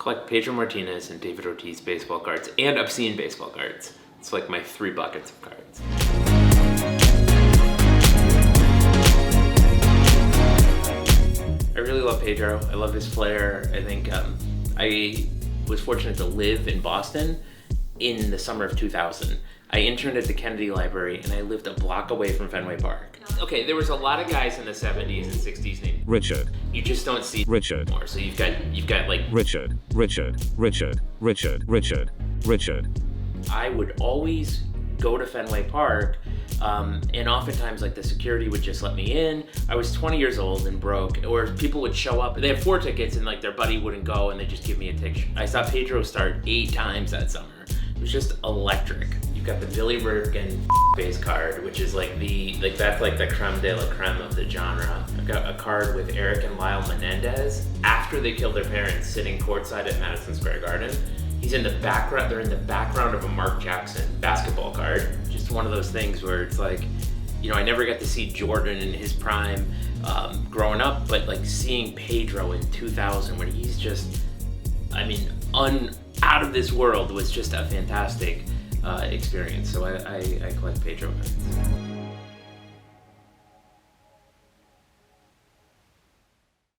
collect Pedro Martinez and David Ortiz baseball cards and obscene baseball cards. It's like my 3 buckets of cards. I really love Pedro. I love his flair. I think I was fortunate to live in Boston in the summer of 2000. I interned at the Kennedy Library and I lived a block away from Fenway Park. Okay, there was a lot of guys in the 70s and 60s named Richard. You just don't see Richard. more. So you've got like Richard. I would always go to Fenway Park, and oftentimes like the security would just let me in. I was 20 years old and broke, or people would show up. They had 4 tickets and like their buddy wouldn't go and they just give me a ticket. I saw Pedro start 8 times that summer. It was just electric. You've got the Billy Rifkin base card, which is that's like the creme de la creme of the genre. I've got a card with Eric and Lyle Menendez after they killed their parents, sitting courtside at Madison Square Garden. He's in the background. They're in the background of a Mark Jackson basketball card. Just one of those things where it's like, I never got to see Jordan in his prime growing up, but like seeing Pedro in 2000 when he's just, out of this world was just a fantastic experience. So I collect Pedro cards.